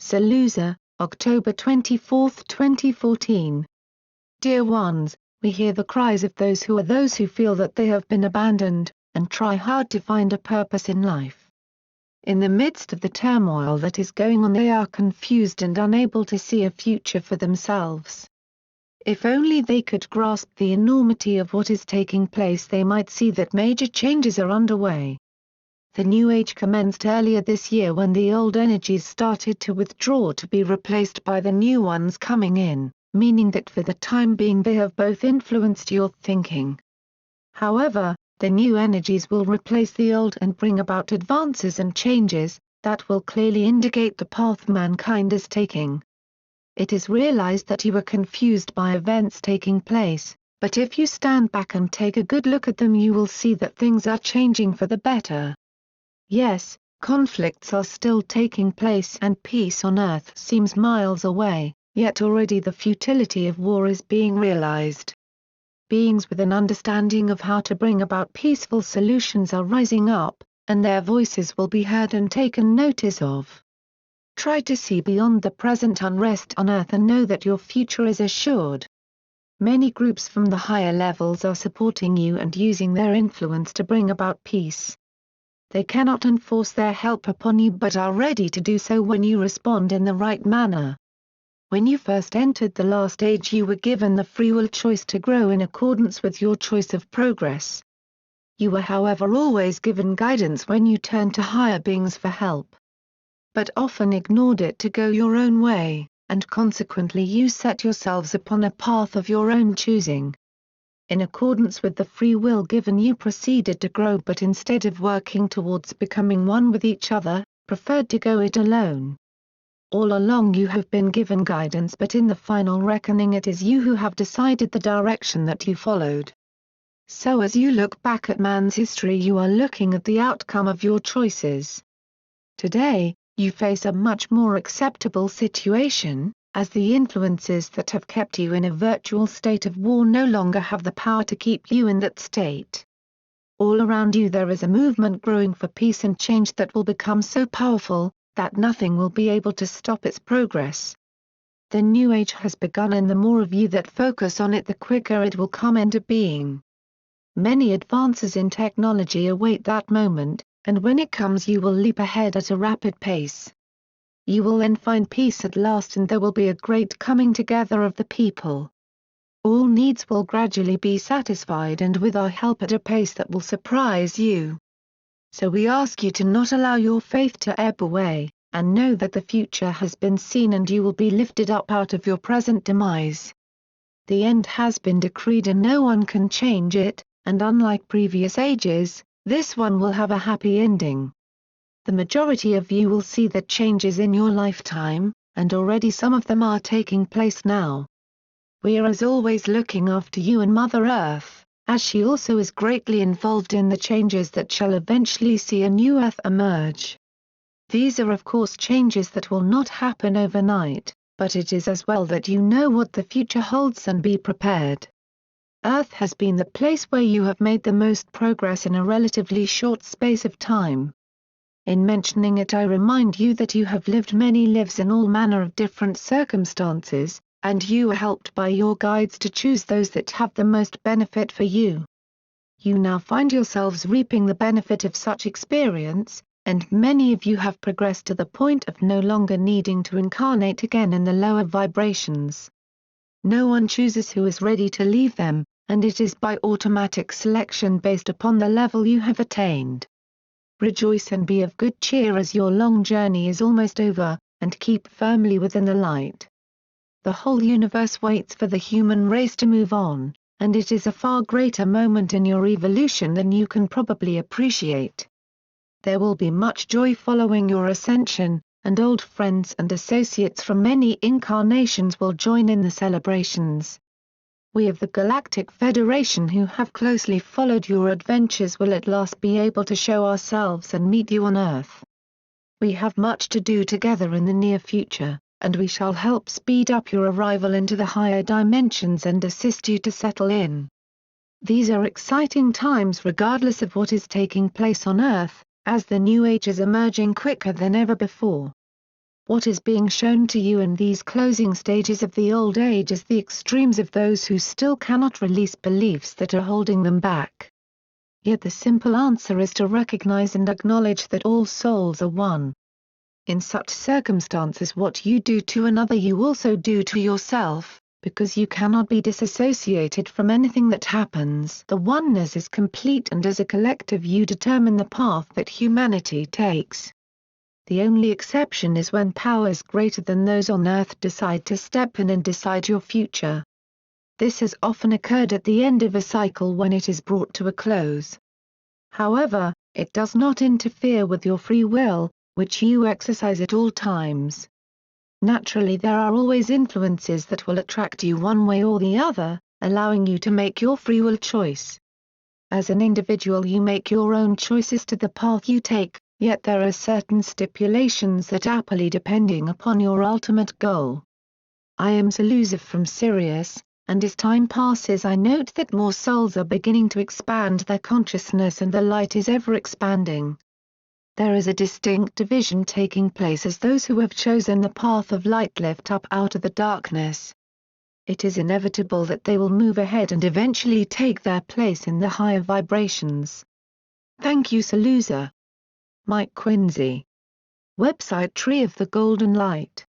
SaLuSa, October 24, 2014. Dear ones, we hear the cries of those who feel that they have been abandoned, and try hard to find a purpose in life. In the midst of the turmoil that is going on, they are confused and unable to see a future for themselves. If only they could grasp the enormity of what is taking place, they might see that major changes are underway. The New Age commenced earlier this year when the old energies started to withdraw to be replaced by the new ones coming in, meaning that for the time being they have both influenced your thinking. However, the new energies will replace the old and bring about advances and changes that will clearly indicate the path mankind is taking. It is realized that you are confused by events taking place, but if you stand back and take a good look at them, you will see that things are changing for the better. Yes, conflicts are still taking place and peace on Earth seems miles away, yet already the futility of war is being realized. Beings with an understanding of how to bring about peaceful solutions are rising up, and their voices will be heard and taken notice of. Try to see beyond the present unrest on Earth and know that your future is assured. Many groups from the higher levels are supporting you and using their influence to bring about peace. They cannot enforce their help upon you but are ready to do so when you respond in the right manner. When you first entered the last age, you were given the free will choice to grow in accordance with your choice of progress. You were, however, always given guidance when you turned to higher beings for help, but often ignored it to go your own way, and consequently you set yourselves upon a path of your own choosing. In accordance with the free will given, you proceeded to grow, but instead of working towards becoming one with each other, preferred to go it alone. All along you have been given guidance, but in the final reckoning it is you who have decided the direction that you followed. So as you look back at man's history, you are looking at the outcome of your choices. Today, you face a much more acceptable situation, as the influences that have kept you in a virtual state of war no longer have the power to keep you in that state. All around you there is a movement growing for peace and change that will become so powerful that nothing will be able to stop its progress. The New Age has begun, and the more of you that focus on it, the quicker it will come into being. Many advances in technology await that moment, and when it comes you will leap ahead at a rapid pace. You will then find peace at last, and there will be a great coming together of the people. All needs will gradually be satisfied, and with our help at a pace that will surprise you. So we ask you to not allow your faith to ebb away, and know that the future has been seen and you will be lifted up out of your present demise. The end has been decreed and no one can change it, and unlike previous ages, this one will have a happy ending. The majority of you will see the changes in your lifetime, and already some of them are taking place now. We are as always looking after you and Mother Earth, as she also is greatly involved in the changes that shall eventually see a new Earth emerge. These are of course changes that will not happen overnight, but it is as well that you know what the future holds and be prepared. Earth has been the place where you have made the most progress in a relatively short space of time. In mentioning it, I remind you that you have lived many lives in all manner of different circumstances, and you are helped by your guides to choose those that have the most benefit for you. You now find yourselves reaping the benefit of such experience, and many of you have progressed to the point of no longer needing to incarnate again in the lower vibrations. No one chooses who is ready to leave them, and it is by automatic selection based upon the level you have attained. Rejoice and be of good cheer, as your long journey is almost over, and keep firmly within the light. The whole universe waits for the human race to move on, and it is a far greater moment in your evolution than you can probably appreciate. There will be much joy following your ascension, and old friends and associates from many incarnations will join in the celebrations. We of the Galactic Federation who have closely followed your adventures will at last be able to show ourselves and meet you on Earth. We have much to do together in the near future, and we shall help speed up your arrival into the higher dimensions and assist you to settle in. These are exciting times regardless of what is taking place on Earth, as the New Age is emerging quicker than ever before. What is being shown to you in these closing stages of the old age is the extremes of those who still cannot release beliefs that are holding them back. Yet the simple answer is to recognize and acknowledge that all souls are one. In such circumstances, what you do to another you also do to yourself, because you cannot be disassociated from anything that happens. The oneness is complete, and as a collective you determine the path that humanity takes. The only exception is when powers greater than those on Earth decide to step in and decide your future. This has often occurred at the end of a cycle when it is brought to a close. However, it does not interfere with your free will, which you exercise at all times. Naturally, there are always influences that will attract you one way or the other, allowing you to make your free will choice. As an individual you make your own choices to the path you take, yet there are certain stipulations that happily depending upon your ultimate goal. I am SaLuSa from Sirius, and as time passes I note that more souls are beginning to expand their consciousness and the light is ever expanding. There is a distinct division taking place as those who have chosen the path of light lift up out of the darkness. It is inevitable that they will move ahead and eventually take their place in the higher vibrations. Thank you SaLuSa. Mike Quinsey. Website Tree of the Golden Light.